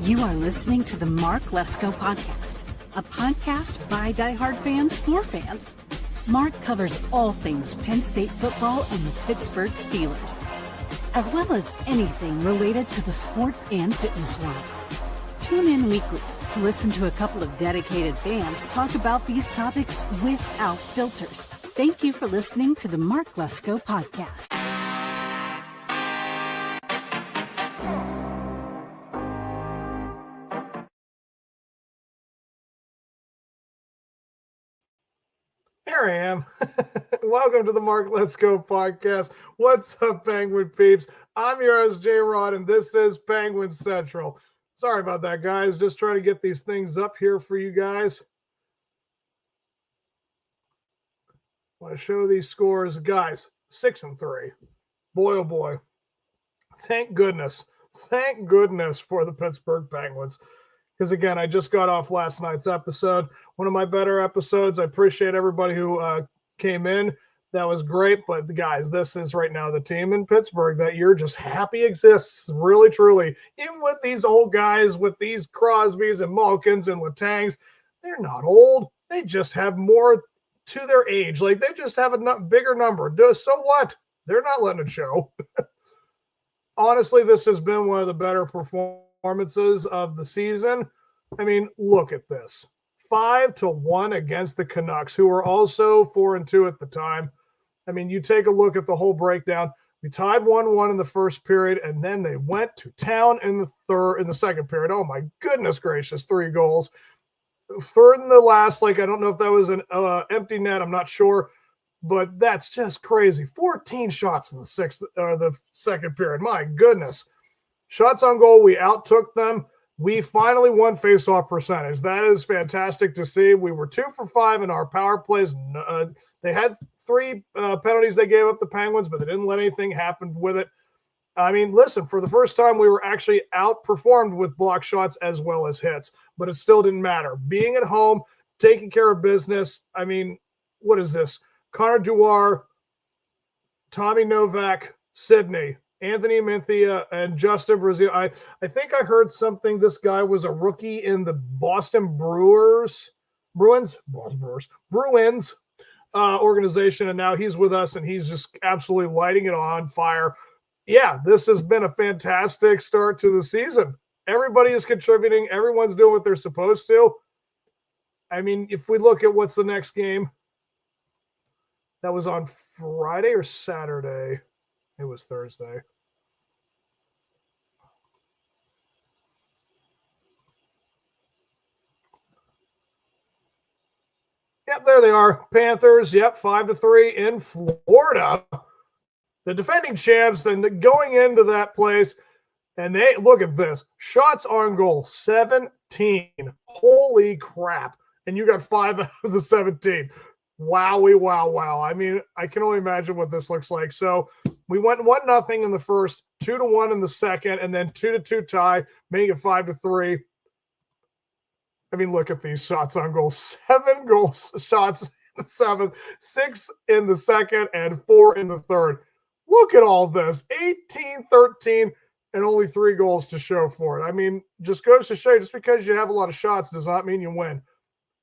You are listening to the Mark Lesko Podcast, a podcast by diehard fans for fans. Mark covers all things Penn State football and the Pittsburgh Steelers, as well as anything related to the sports and fitness world. Tune in weekly to listen to a couple of dedicated fans talk about these topics without filters. Thank you for listening to the Mark Lesko Podcast. Here I am. Welcome to the Mark Lesko Podcast. What's up, Penguin peeps? I'm your host, J-Rod, and this is Penguin Central. Sorry about that, guys. Just trying to get these things up here for you guys. I want to show these scores. Guys, 6-3. Boy, oh boy. Thank goodness. Thank goodness for the Pittsburgh Penguins. Because, again, I just got off last night's episode. One of my better episodes. I appreciate everybody who came in. That was great. But, guys, this is right now the team in Pittsburgh that you're just happy exists, really, truly. Even with these old guys, with these Crosbys and Malkins and Letangs, they're not old. They just have more to their age. Like, they just have a bigger number. So what? They're not letting it show. Honestly, this has been one of the better performances of the season. I mean, look at this. 5-1 against the Canucks, who were also 4-2 at the time. I mean, you take a look at the whole breakdown. We tied 1-1 in the first period, and then they went to town in the second period. Oh my goodness gracious, 3 goals. Third and the last, I don't know if that was an empty net. I'm not sure, but that's just crazy. 14 shots in the second period. My goodness. Shots on goal, we outtook them. We finally won faceoff percentage. That is fantastic to see. We were 2 for 5 in our power plays. They had 3 penalties they gave up the Penguins, but they didn't let anything happen with it. I mean, listen, for the first time, we were actually outperformed with block shots as well as hits, but it still didn't matter. Being at home, taking care of business. I mean, what is this? Connor Dewar, Tommy Novak, Sidney, Anthony Minthia, and Justin Brazil. I think I heard something. This guy was a rookie in the Boston Bruins organization, and now he's with us, and he's just absolutely lighting it on fire. Yeah, this has been a fantastic start to the season. Everybody is contributing. Everyone's doing what they're supposed to. I mean, if we look at what's the next game, that was on Friday or Saturday. It was Thursday. Yep, there they are. Panthers, 5-3 in Florida. The defending champs, and going into that place, and they look at this. Shots on goal, 17. Holy crap. And you got 5 out of the 17. Wowie, wow. I mean, I can only imagine what this looks like. So we went 1-0 in the first, 2-1 in the second, and then 2-2 tie, making it 5-3. I mean, look at these shots on goal. 7 shots in the seventh, 6 in the second, and 4 in the third. Look at all this. 18-13, and only 3 goals to show for it. I mean, just goes to show you, just because you have a lot of shots does not mean you win.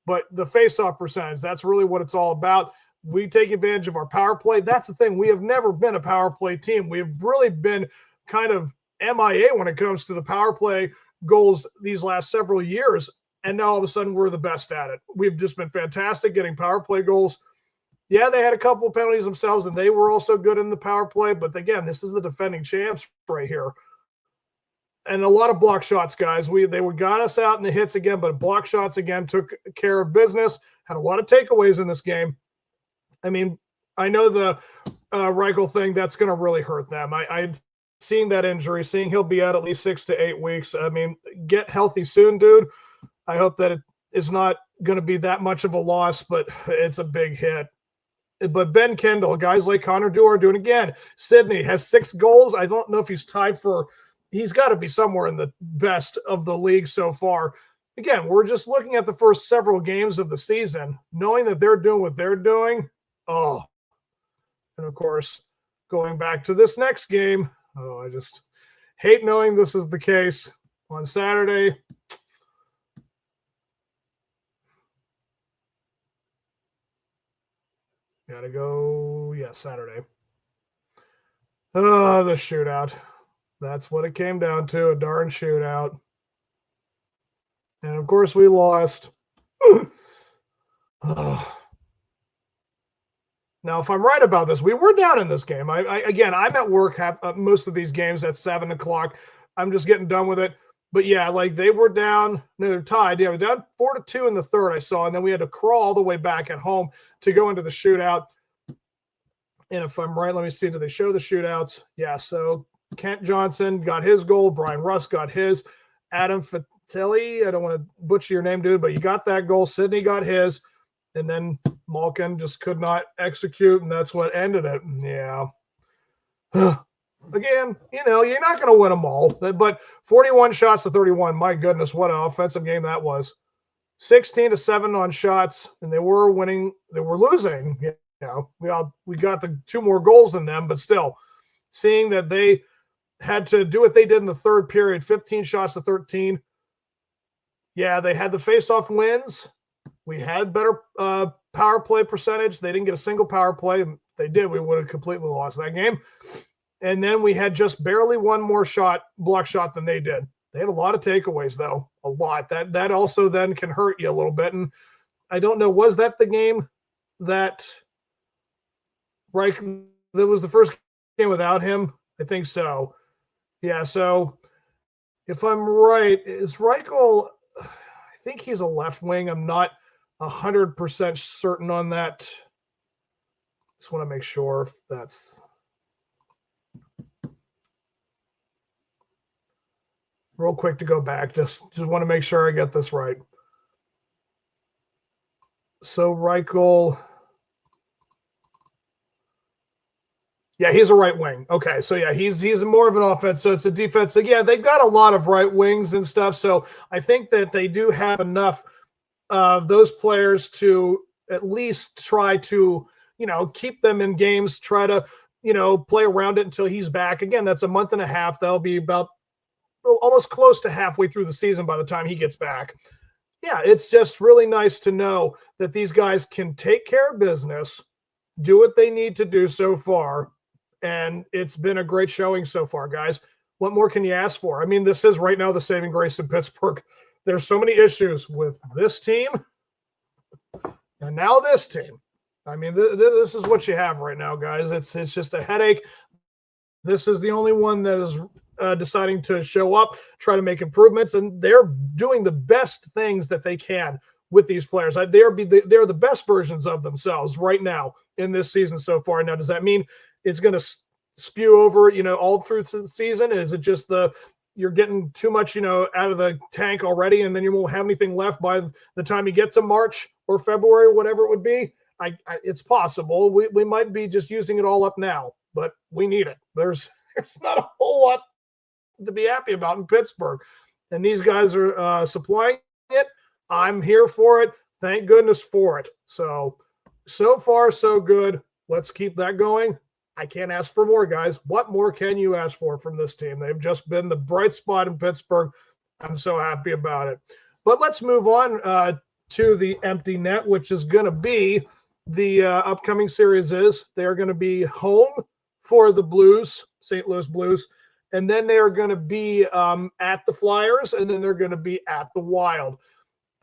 But the face-off percentage, that's really what it's all about. We take advantage of our power play. That's the thing. We have never been a power play team. We have really been kind of MIA when it comes to the power play goals these last several years. And now all of a sudden we're the best at it. We've just been fantastic getting power play goals. Yeah, they had a couple of penalties themselves, and they were also good in the power play. But again, this is the defending champs right here. And a lot of block shots, guys. They got us out in the hits again, but block shots again took care of business. Had a lot of takeaways in this game. I mean, I know the Reichel thing, that's going to really hurt them. I've seen that injury, seeing he'll be out at least 6 to 8 weeks. I mean, get healthy soon, dude. I hope that it is not going to be that much of a loss, but it's a big hit. But Ben Kendall, guys like Connor Dewar doing again. Sidney has 6 goals. I don't know if he's tied for – he's got to be somewhere in the best of the league so far. Again, we're just looking at the first several games of the season, knowing that they're doing what they're doing. Oh, and of course, going back to this next game, I just hate knowing this is the case. on Saturday. Gotta go, Saturday. Oh, the shootout. That's what it came down to, a darn shootout. And, of course, we lost. Now, if I'm right about this, we were down in this game. I'm at work most of these games at 7 o'clock. I'm just getting done with it. But, yeah, like they were down. No, they're tied. Yeah, we're down 4-2 in the third, I saw. And then we had to crawl all the way back at home to go into the shootout. And if I'm right, let me see. Do they show the shootouts? Yeah, so Kent Johnson got his goal. Brian Russ got his. Adam Fatelli, I don't want to butcher your name, dude, but you got that goal. Sidney got his. And then Malkin just could not execute, and that's what ended it. Yeah. Again, you're not going to win them all. But 41 shots to 31, my goodness, what an offensive game that was. 16-7 on shots, and they were winning. They were losing. We got the 2 more goals than them, but still, seeing that they had to do what they did in the third period, 15 shots to 13. Yeah, they had the face-off wins. We had better power play percentage. They didn't get a single power play. If they did, we would have completely lost that game. And then we had just barely one more block shot than they did. They had a lot of takeaways, though, a lot. That also then can hurt you a little bit. And I don't know, was that the game that that was the first game without him? I think so. Yeah, so if I'm right, is Reichel, I think he's a left wing. I'm not 100% certain on that. Just want to make sure if that's real quick to go back. Just want to make sure I get this right. So Reichel, yeah, he's a right wing. Okay, so yeah, he's more of an offense. So it's a defense. So yeah, they've got a lot of right wings and stuff. So I think that they do have enough of those players to at least try to, keep them in games, try to, play around it until he's back. Again, that's a month and a half. That'll be about almost close to halfway through the season by the time he gets back. Yeah, it's just really nice to know that these guys can take care of business, do what they need to do so far. And it's been a great showing so far, guys. What more can you ask for? I mean, this is right now the saving grace in Pittsburgh. There's so many issues with this team and now this team. I mean, this is what you have right now, guys. It's just a headache. This is the only one that is deciding to show up, try to make improvements, and they're doing the best things that they can with these players. They're the best versions of themselves right now in this season so far. Now, does that mean it's going to spew over, all through the season? Is it just you're getting too much, out of the tank already, and then you won't have anything left by the time you get to March or February, whatever it would be? It's possible. We might be just using it all up now, but we need it. There's not a whole lot to be happy about in Pittsburgh, and these guys are supplying it. I'm here for it. Thank goodness for it. So far, so good. Let's keep that going. I can't ask for more, guys. What more can you ask for from this team? They've just been the bright spot in Pittsburgh. I'm so happy about it. But let's move on to the empty net, which is going to be the upcoming series is. They're going to be home for the Blues, St. Louis Blues, and then they are going to be at the Flyers, and then they're going to be at the Wild.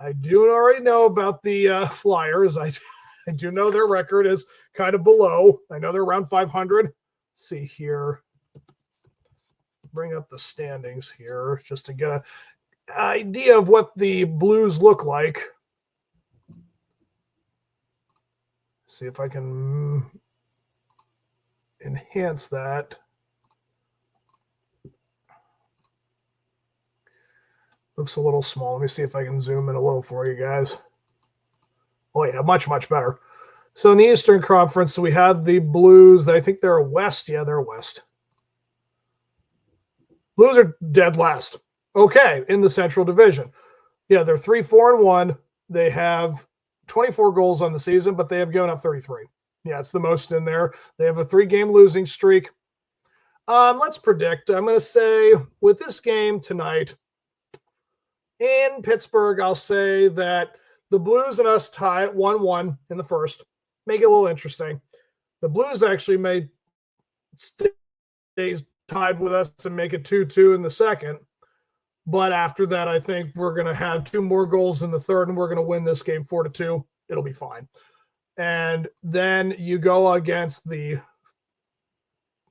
I do already know about the Flyers. I do know their record is kind of below. I know they're around 500. Let's see here. Bring up the standings here just to get an idea of what the Blues look like. See if I can enhance that. Looks a little small. Let me see if I can zoom in a little for you guys. Oh, yeah, much, much better. So in the Eastern Conference, we have the Blues. I think they're west. Yeah, they're west. Blues are dead last. Okay, in the Central Division. Yeah, they're 3-4-1. They have 24 goals on the season, but they have given up 33. Yeah, it's the most in there. They have a 3-game losing streak. Let's predict. I'm going to say with this game tonight, in Pittsburgh, I'll say that the Blues and us tie at 1-1 in the first. Make it a little interesting. The Blues actually may stay tied with us to make it 2-2 in the second. But after that, I think we're going to have 2 more goals in the third, and we're going to win this game 4-2. It'll be fine. And then you go against the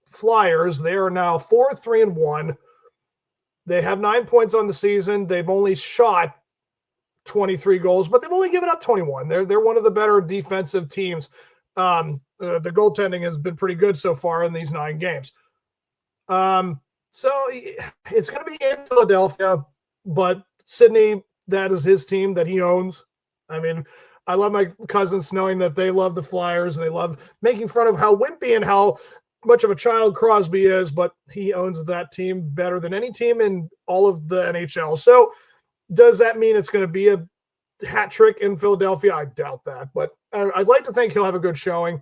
Flyers. They are now 4-3-1. They have 9 points on the season. They've only shot 23 goals, but they've only given up 21. They're one of the better defensive teams. The goaltending has been pretty good so far in these 9 games. So it's going to be in Philadelphia, but Sydney, that is his team that he owns. I mean, I love my cousins knowing that they love the Flyers and they love making fun of how wimpy and how much of a child Crosby is, but he owns that team better than any team in all of the NHL. So does that mean it's going to be a hat trick in Philadelphia? I doubt that, but I'd like to think he'll have a good showing.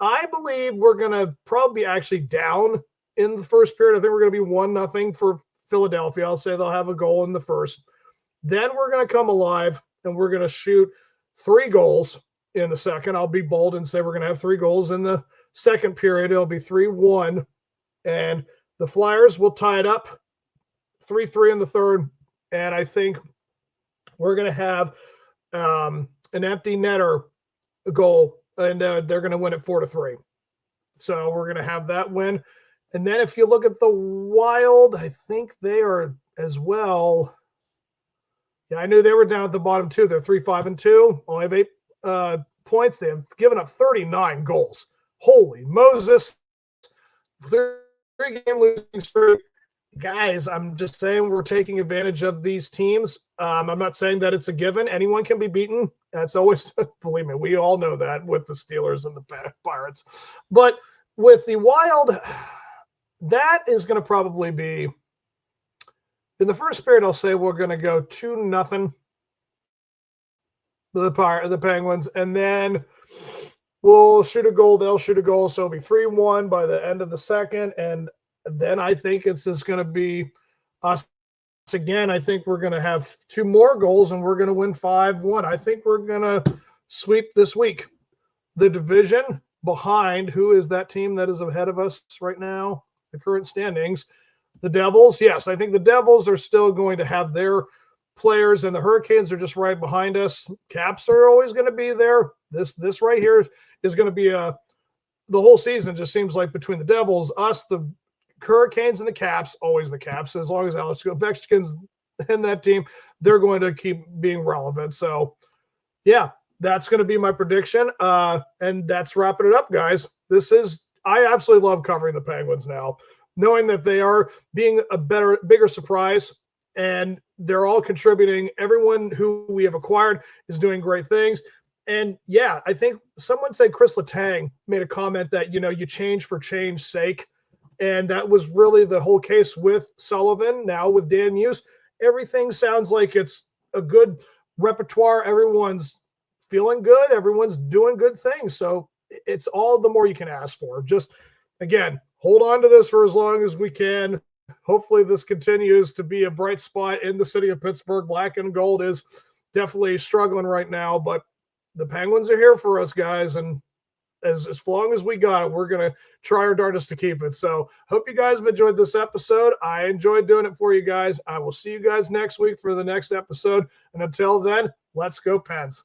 I believe we're going to probably be actually down in the first period. I think we're going to be 1-0 for Philadelphia. I'll say they'll have a goal in the first. Then we're going to come alive and we're going to shoot 3 goals in the second. I'll be bold and say we're going to have 3 goals in the second period. It'll be 3-1, and the Flyers will tie it up 3-3 in the third. And I think we're going to have an empty netter goal, and they're going to win it 4-3. So we're going to have that win. And then if you look at the Wild, I think they are as well. Yeah, I knew they were down at the bottom too. They're 3-5-2, only have 8 points. They have given up 39 goals. Holy Moses. 3-game losing streak. Guys, I'm just saying we're taking advantage of these teams. I'm not saying that it's a given. Anyone can be beaten. That's always, believe me, we all know that with the Steelers and the Pirates. But with the Wild, that is going to probably be, in the first period, I'll say we're going to go 2-0 the Penguins, and then we'll shoot a goal. They'll shoot a goal, so it'll be 3-1 by the end of the second, and then I think it's just going to be us again. I think we're going to have 2 more goals, and we're going to win 5-1. I think we're going to sweep this week. The division behind, who is that team that is ahead of us right now, the current standings? The Devils. Yes, I think the Devils are still going to have their players, and the Hurricanes are just right behind us. Caps are always going to be there. This right here is going to be the whole season just seems like between the Devils, us, the Hurricanes, and the Caps, always the Caps. As long as Alex Ovechkin's in that team, they're going to keep being relevant. So, yeah, that's going to be my prediction. And that's wrapping it up, guys. I absolutely love covering the Penguins now, knowing that they are being a bigger surprise, and they're all contributing. Everyone who we have acquired is doing great things. And yeah, I think someone said Chris Letang made a comment that, you change for change's sake. And that was really the whole case with Sullivan. Now with Dan Muse, everything sounds like it's a good repertoire. Everyone's feeling good. Everyone's doing good things. So it's all the more you can ask for. Just, again, hold on to this for as long as we can. Hopefully this continues to be a bright spot in the city of Pittsburgh. Black and gold is definitely struggling right now, but the Penguins are here for us, guys. And as long as we got it, we're going to try our darndest to keep it. So hope you guys have enjoyed this episode. I enjoyed doing it for you guys. I will see you guys next week for the next episode. And until then, let's go Pens.